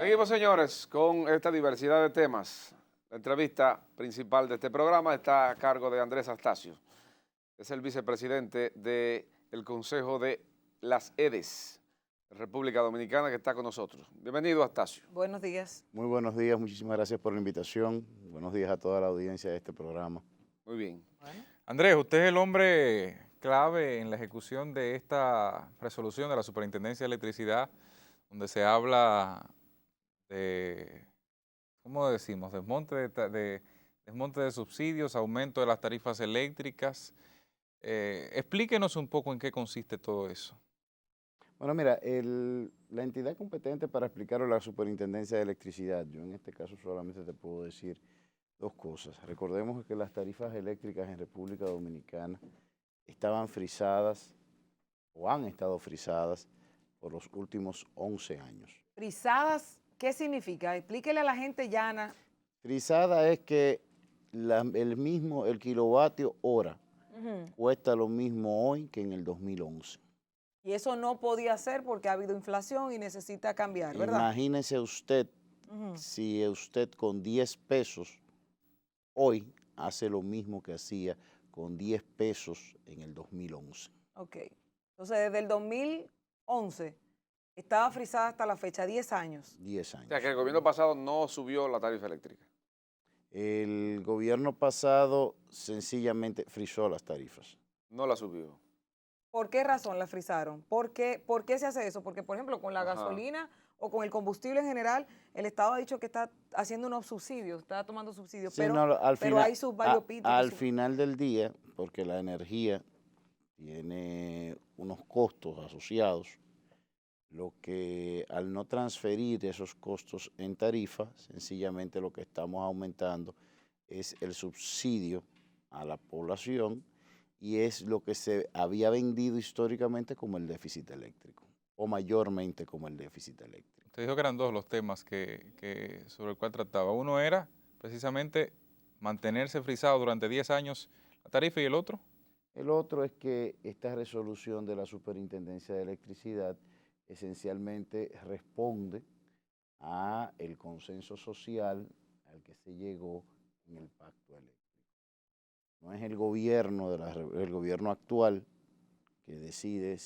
Seguimos, señores, con esta diversidad de temas. La entrevista principal de este programa está a cargo de Andrés Astacio. Es el vicepresidente del Consejo de las EDES, de República Dominicana, que está con nosotros. Bienvenido, Astacio. Buenos días. Muy buenos días, muchísimas gracias por la invitación. Buenos días a toda la audiencia de este programa. Muy bien. Bueno, Andrés, usted es el hombre clave en la ejecución de esta resolución de la Superintendencia de Electricidad, donde se habla de, ¿cómo decimos?, desmonte de subsidios, aumento de las tarifas eléctricas. Explíquenos un poco en qué consiste todo eso. Bueno, mira, la entidad competente para explicarlo es la Superintendencia de Electricidad. Yo en este caso solamente te puedo decir dos cosas. Recordemos que las tarifas eléctricas en República Dominicana estaban frisadas o han estado frisadas por los últimos 11 años. frisadas, ¿qué significa? Explíquele a la gente llana. Frisada es que el kilovatio hora cuesta lo mismo hoy que en el 2011. Y eso no podía ser porque ha habido inflación y necesita cambiar, ¿verdad? Imagínese usted si usted con 10 pesos hoy hace lo mismo que hacía con 10 pesos en el 2011. Ok. Entonces, desde el 2011 estaba frisada hasta la fecha, 10 años. 10 O años. sea, que el gobierno pasado no subió la tarifa eléctrica. El gobierno pasado sencillamente frizó las tarifas. No la subió. ¿Por qué razón la frisaron? ¿Por qué se hace eso? Porque, por ejemplo, con la gasolina o con el combustible en general, el Estado ha dicho que está haciendo unos subsidios, está tomando subsidios, Sí, pero, no, pero hay sus varios al final del día, porque la energía tiene unos costos asociados, lo que al no transferir esos costos en tarifa, sencillamente lo que estamos aumentando es el subsidio a la población y es lo que se había vendido históricamente como el déficit eléctrico, o mayormente como el déficit eléctrico. Usted dijo que eran dos los temas sobre el cual trataba. Uno era precisamente mantenerse frisado durante 10 años la tarifa y el otro. El otro es que esta resolución de la Superintendencia de Electricidad esencialmente responde a el consenso social al que se llegó en el pacto eléctrico. No es el gobierno, el gobierno actual que decide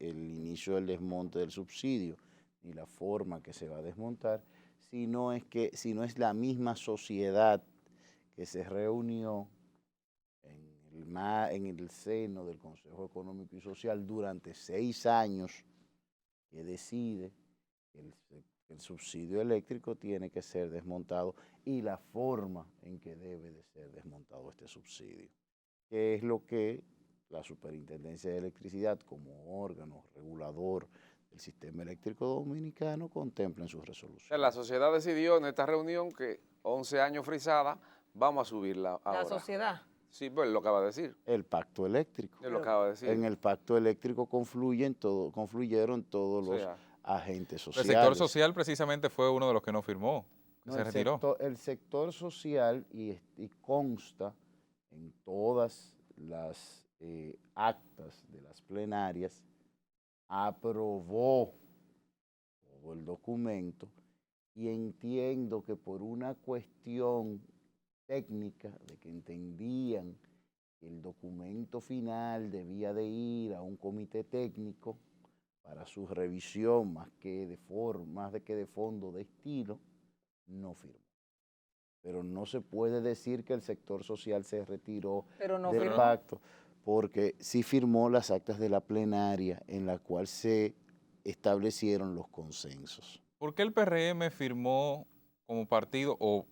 el inicio del desmonte del subsidio ni la forma que se va a desmontar, sino es la misma sociedad que se reunió en el seno del Consejo Económico y Social durante 6 años que decide que el subsidio eléctrico tiene que ser desmontado y la forma en que debe de ser desmontado este subsidio, que es lo que la Superintendencia de Electricidad como órgano regulador del sistema eléctrico dominicano contempla en sus O sea, resoluciones. la sociedad decidió en esta reunión que 11 años frisada, vamos a subirla ahora. La sociedad. Sí, pues lo acaba de decir. El pacto eléctrico. Él lo acaba de decir. En el pacto eléctrico confluyeron todos O los sea, agentes El sociales. sector social precisamente fue uno de los que no firmó, que se retiró. El sector social, y consta en todas las actas de las plenarias, aprobó todo el documento y entiendo que por una cuestión técnica de que entendían que el documento final debía de ir a un comité técnico para su revisión más que de fondo, de estilo, no firmó. Pero no se puede decir que el sector social se retiró del pacto, porque sí firmó las actas de la plenaria en la cual se establecieron los consensos. ¿Por qué el PRM firmó como partido o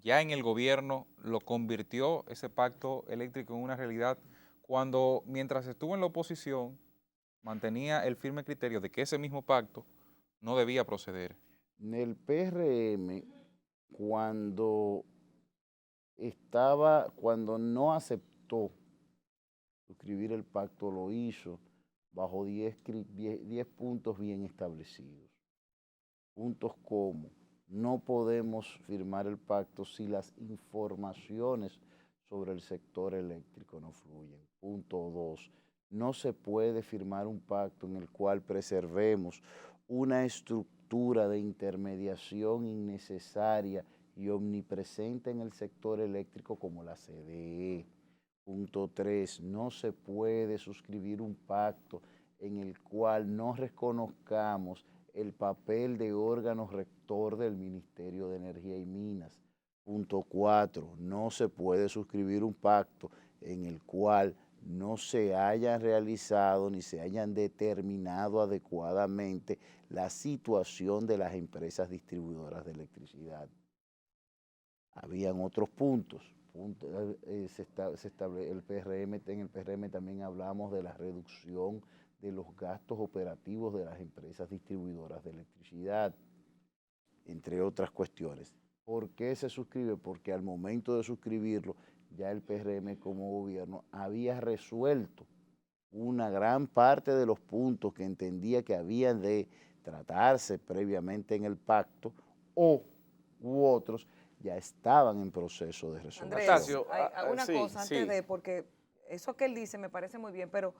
ya en el gobierno lo convirtió ese pacto eléctrico en una realidad cuando mientras estuvo en la oposición mantenía el firme criterio de que ese mismo pacto no debía proceder? El PRM, cuando no aceptó suscribir el pacto, lo hizo bajo 10 puntos bien establecidos. Puntos como: no podemos firmar el pacto si las informaciones sobre el sector eléctrico no fluyen. Punto 2, no se puede firmar un pacto en el cual preservemos una estructura estructura de intermediación innecesaria y omnipresente en el sector eléctrico como la CDE. Punto 3, no se puede suscribir un pacto en el cual no reconozcamos el papel de órgano rector del Ministerio de Energía y Minas. Punto 4, no se puede suscribir un pacto en el cual no se hayan realizado ni se hayan determinado adecuadamente la situación de las empresas distribuidoras de electricidad. Habían otros puntos. En el PRM también hablamos de la reducción de los gastos operativos de las empresas distribuidoras de electricidad, entre otras cuestiones. ¿Por qué se suscribe? Porque al momento de suscribirlo, ya el PRM como gobierno había resuelto una gran parte de los puntos que entendía que habían de tratarse previamente en el pacto u otros ya estaban en proceso de resolución. Andrés, hay una cosa antes de, porque eso que él dice me parece muy bien, pero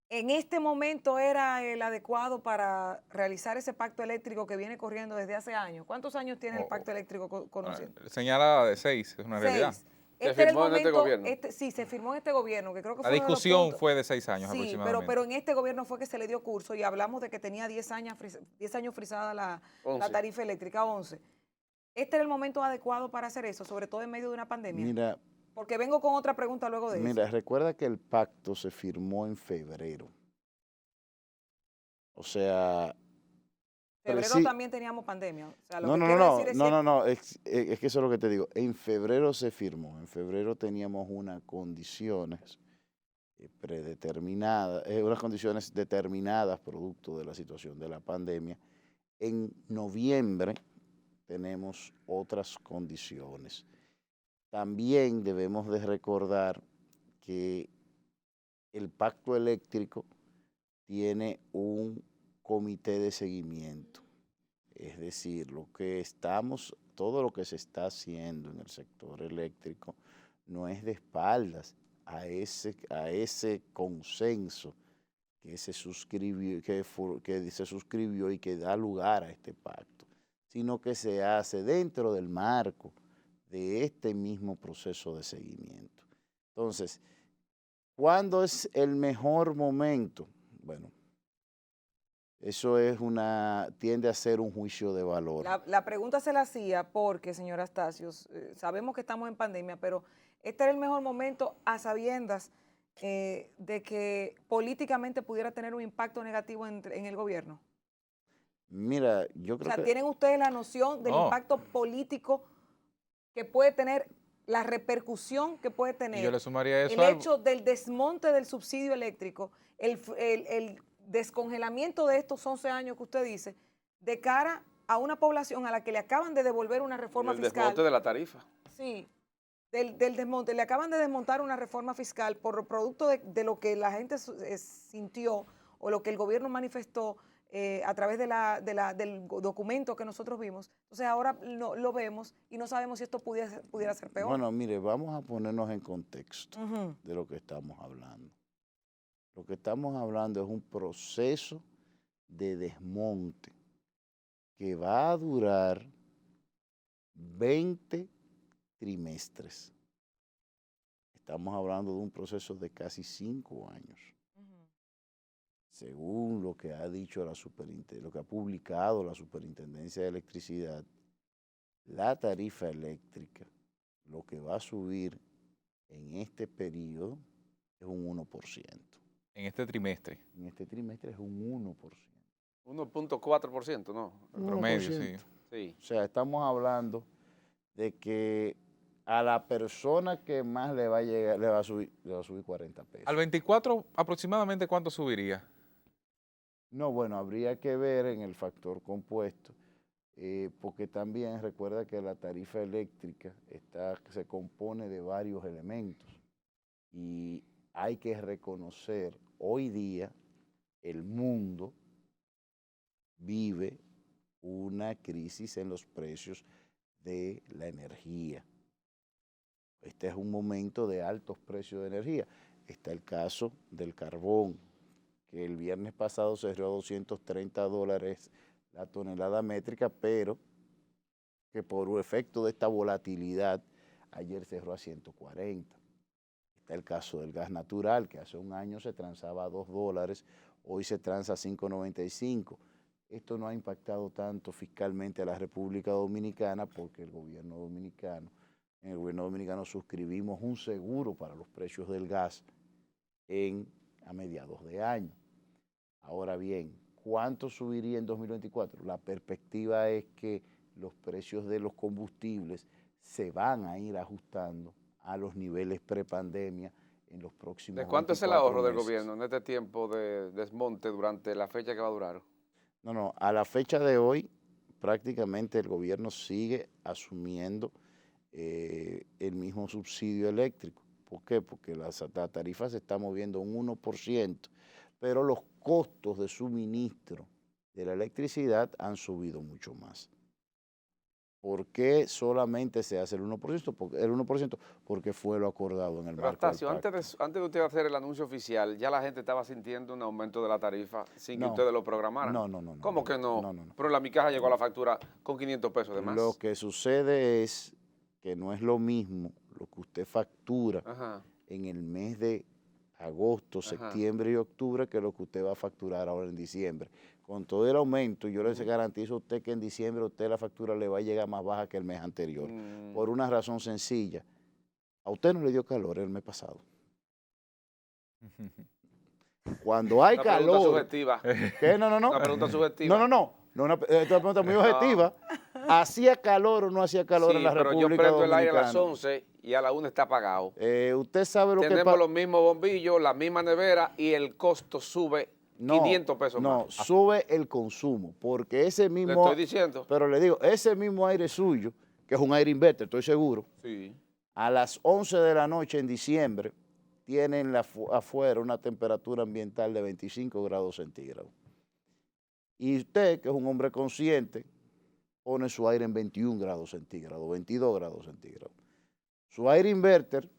¿en este momento era el adecuado para realizar ese pacto eléctrico que viene corriendo desde hace años? ¿Cuántos años tiene el pacto eléctrico conociendo? Señala de 6, es una realidad. Se firmó en este gobierno. Sí, se firmó en este gobierno, que creo que fue La discusión fue de 6 años sí, aproximadamente. pero en este gobierno fue que se le dio curso y hablamos de que tenía 10 años frisada la tarifa eléctrica, 11. ¿Este era el momento adecuado para hacer eso, sobre todo en medio de una pandemia? Mira, porque vengo con otra pregunta luego de eso. Mira, recuerda que el pacto se firmó en febrero. O sea... Febrero también teníamos pandemia. O sea, no, es que eso es lo que te digo. En febrero se firmó. En febrero teníamos unas condiciones predeterminadas, unas condiciones determinadas producto de la situación de la pandemia. En noviembre tenemos otras condiciones. También debemos de recordar que el pacto eléctrico tiene un comité de seguimiento. Es decir, todo lo que se está haciendo en el sector eléctrico no es de espaldas a ese consenso que se suscribió, y que da lugar a este pacto, sino que se hace dentro del marco de este mismo proceso de seguimiento. Entonces, ¿cuándo es el mejor momento? Bueno, eso tiende a ser un juicio de valor. La pregunta se la hacía porque, señor Astasios, sabemos que estamos en pandemia, pero este era el mejor momento a sabiendas de que políticamente pudiera tener un impacto negativo en el gobierno. Mira, yo creo que... ¿tienen ustedes la noción del impacto político que puede tener, la repercusión que puede tener? Yo le sumaría eso el hecho del desmonte del subsidio eléctrico, el descongelamiento de estos 11 años que usted dice, de cara a una población a la que le acaban de devolver una reforma fiscal. El desmonte de la tarifa. Sí, del desmonte. Le acaban de desmontar una reforma fiscal por producto de lo que la gente sintió o lo que el gobierno manifestó a través del documento que nosotros vimos. Entonces ahora lo vemos y no sabemos si esto pudiera ser peor. Bueno, mire, vamos a ponernos en contexto de lo que estamos hablando. Lo que estamos hablando es un proceso de desmonte que va a durar 20 trimestres. Estamos hablando de un proceso de casi 5 años. Según lo que ha dicho lo que ha publicado la Superintendencia de Electricidad, la tarifa eléctrica, lo que va a subir en este periodo es un 1%. En este trimestre. En este trimestre es un 1%. 1.4%, ¿no? En promedio, sí. O sea, estamos hablando de que a la persona que más le va a subir 40 pesos. Al 24 aproximadamente, ¿cuánto subiría? No, bueno, habría que ver en el factor compuesto, porque también recuerda que la tarifa eléctrica se compone de varios elementos y hay que reconocer, hoy día el mundo vive una crisis en los precios de la energía. Este es un momento de altos precios de energía. Está el caso del carbón, que el viernes pasado cerró a $230 la tonelada métrica, pero que por efecto de esta volatilidad, ayer cerró a 140. Está el caso del gas natural, que hace un año se transaba a $2, hoy se transa a 5.95. Esto no ha impactado tanto fiscalmente a la República Dominicana porque en el gobierno dominicano suscribimos un seguro para los precios del gas a mediados de año. Ahora bien, ¿cuánto subiría en 2024? La perspectiva es que los precios de los combustibles se van a ir ajustando a los niveles prepandemia en los próximos ¿De cuánto es el 24 ahorro del meses. gobierno en este tiempo de desmonte durante la fecha que va a durar? No, a la fecha de hoy prácticamente el gobierno sigue asumiendo el mismo subsidio eléctrico. ¿Por qué? Porque la tarifa se está moviendo un 1%, pero los costos de suministro de la electricidad han subido mucho más. ¿Por qué solamente se hace el 1%? Porque fue lo acordado en el Pero marco del Astacio, pacto. antes de usted hacer el anuncio oficial, ya la gente estaba sintiendo un aumento de la tarifa sin que No. ustedes lo programaran. No. ¿Cómo que no? No. Pero la mi caja llegó a la factura con 500 pesos de más. Lo que sucede es que no es lo mismo lo que usted factura Ajá. en el mes de agosto, septiembre y octubre que lo que usted va a facturar ahora en diciembre. Con todo el aumento, yo le garantizo a usted que en diciembre a usted la factura le va a llegar más baja que el mes anterior. Por una razón sencilla. A usted no le dio calor el mes pasado. Cuando hay Una calor... pregunta subjetiva. ¿Qué? No. Una pregunta subjetiva. No, esta es una pregunta muy objetiva. ¿Hacía calor o no hacía calor Sí, en la pero República yo prendo el aire a las Dominicana? 11 y a la 1 está apagado. Usted sabe lo que Tenemos los mismos bombillos, la misma nevera y el costo sube 500 pesos más. No, sube el consumo, porque ese mismo... Le estoy diciendo. Pero le digo, ese mismo aire suyo, que es un aire inverter, estoy seguro, Sí. a las 11 de la noche en diciembre tienen afuera una temperatura ambiental de 25 grados centígrados. Y usted, que es un hombre consciente, pone su aire en 21 grados centígrados, 22 grados centígrados. Su aire inverter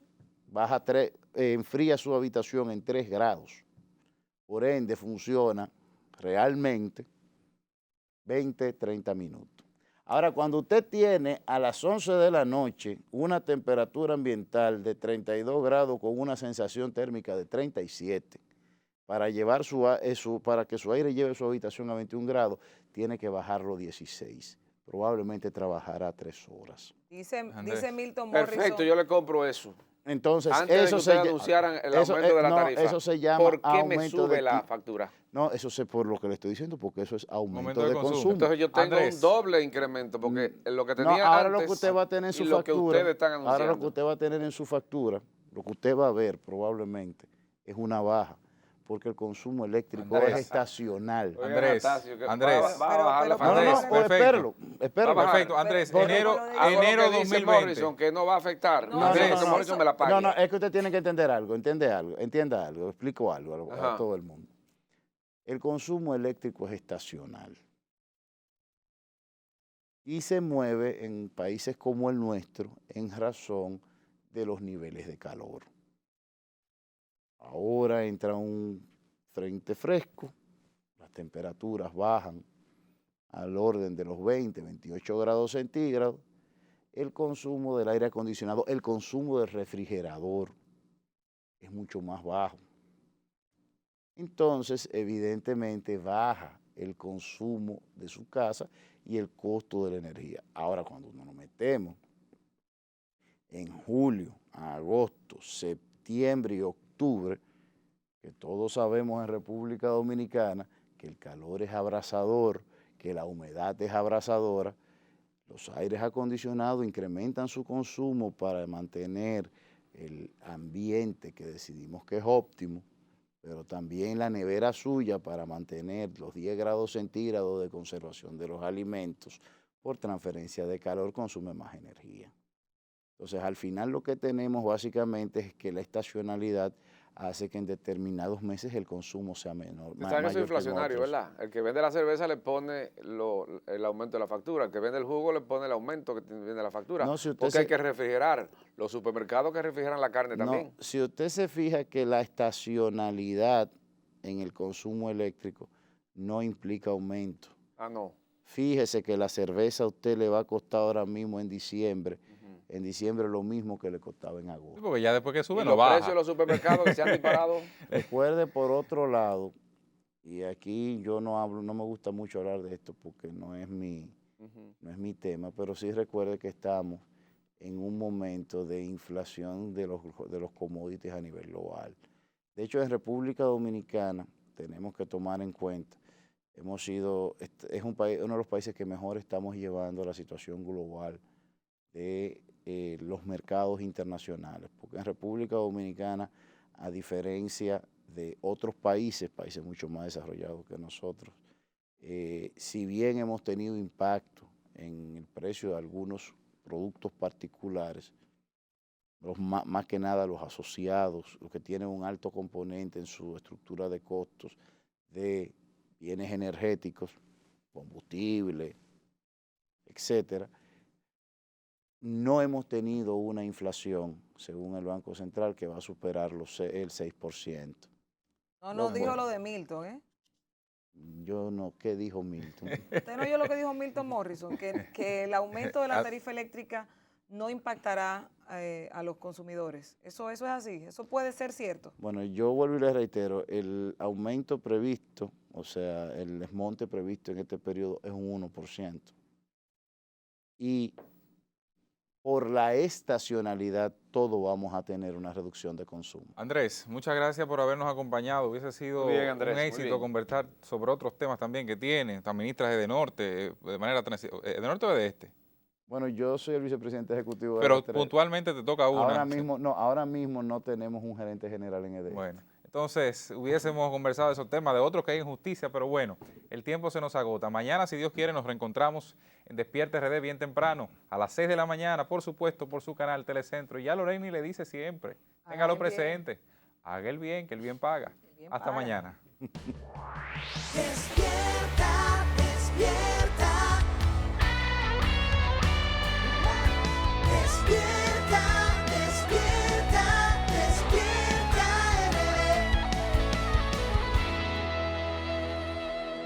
enfría su habitación en 3 grados. Por ende, funciona realmente 20, 30 minutos. Ahora, cuando usted tiene a las 11 de la noche una temperatura ambiental de 32 grados con una sensación térmica de 37, para que su aire lleve su habitación a 21 grados, tiene que bajarlo 16. Probablemente trabajará 3 horas. Dice Milton Morrison. Perfecto, yo le compro eso. Entonces, Antes de que eso ustedes anunciaran el aumento de la tarifa, eso se llama ¿por qué me aumento sube de la factura? No, eso es por lo que le estoy diciendo, porque eso es aumento de de consumo. consumo. Entonces yo tengo Andrés. un doble incremento, porque lo que tenía ahora antes lo que usted va a tener en su y lo que factura, ustedes están anunciando. ahora lo que usted va a tener en su factura, lo que usted va a ver probablemente es una baja, porque el consumo eléctrico Andrés. es estacional. Oigan, Andrés, Astacio, que Andrés. va a bajar la Pero- No, factura. Andrés, espéralo. Va a bajar. Perfecto, Andrés, Pero- enero Hago lo Enero enero dice 2020. Morrison que no va a afectar. No, Andrés, no, que no, Morrison me la pague. No, es que usted tiene que entender algo, entienda algo, explico algo a Ajá. todo el mundo. El consumo eléctrico es estacional y se mueve en países como el nuestro en razón de los niveles de calor. Ahora entra un frente fresco, las temperaturas bajan al orden de los 20, 28 grados centígrados, el consumo del aire acondicionado, el consumo del refrigerador es mucho más bajo. Entonces, evidentemente, baja el consumo de su casa y el costo de la energía. Ahora, cuando nos metemos en julio, agosto, septiembre y octubre, que todos sabemos en República Dominicana que el calor es abrasador, que la humedad es abrasadora, los aires acondicionados incrementan su consumo para mantener el ambiente que decidimos que es óptimo, pero también la nevera suya para mantener los 10 grados centígrados de conservación de los alimentos por transferencia de calor consume más energía. Entonces, al final lo que tenemos básicamente es que la estacionalidad hace que en determinados meses el consumo sea menor. Usted sabe que eso es inflacionario, otros. ¿verdad? El que vende la cerveza le pone el aumento de la factura, el que vende el jugo le pone el aumento que tiene la factura. No, si usted porque hay que refrigerar. Los supermercados que refrigeran la carne también. No, si usted se fija que la estacionalidad en el consumo eléctrico no implica aumento. Ah, no. Fíjese que la cerveza a usted le va a costar ahora mismo en diciembre lo mismo que le costaba en Sí, agosto. porque ya después que sube Y no los baja. precios de los supermercados que se han disparado. Recuerde por otro lado, y aquí yo no hablo, no me gusta mucho hablar de esto porque no es mi tema, pero sí recuerde que estamos en un momento de inflación de los commodities a nivel global. De hecho, en República Dominicana tenemos que tomar en cuenta, es un país, uno de los países que mejor estamos llevando la situación global de los mercados internacionales, porque en República Dominicana, a diferencia de otros países mucho más desarrollados que nosotros, si bien hemos tenido impacto en el precio de algunos productos particulares, más que nada los asociados, los que tienen un alto componente en su estructura de costos de bienes energéticos, combustible, etcétera, no hemos tenido una inflación, según el Banco Central, que va a superar el 6%. No dijo lo de Milton, ¿eh? Yo no, ¿qué dijo Milton? Usted no oyó lo que dijo Milton Morrison, que el aumento de la tarifa eléctrica no impactará a los consumidores. Eso es así, eso puede ser cierto. Bueno, yo vuelvo y le reitero, el aumento previsto, o sea, el desmonte previsto en este periodo es un 1%. Y por la estacionalidad, todos vamos a tener una reducción de consumo. Andrés, muchas gracias por habernos acompañado. Hubiese sido Muy bien, Andrés, un muy éxito bien. conversar sobre otros temas también que tiene. Administras de norte, de manera ¿de norte o de este? Bueno, yo soy el vicepresidente ejecutivo de Pero EDESTRES. puntualmente te toca una. Ahora mismo no tenemos un gerente general en EDESTRES. Bueno, entonces hubiésemos conversado de esos temas, de otros que hay en justicia, pero bueno, el tiempo se nos agota. Mañana, si Dios quiere, nos reencontramos en Despierta RD bien temprano, a las 6 de la mañana, por supuesto, por su canal Telecentro. Y ya Loreni le dice siempre, téngalo presente, haga el bien, que el bien paga. Hasta mañana. Despierta, despierta.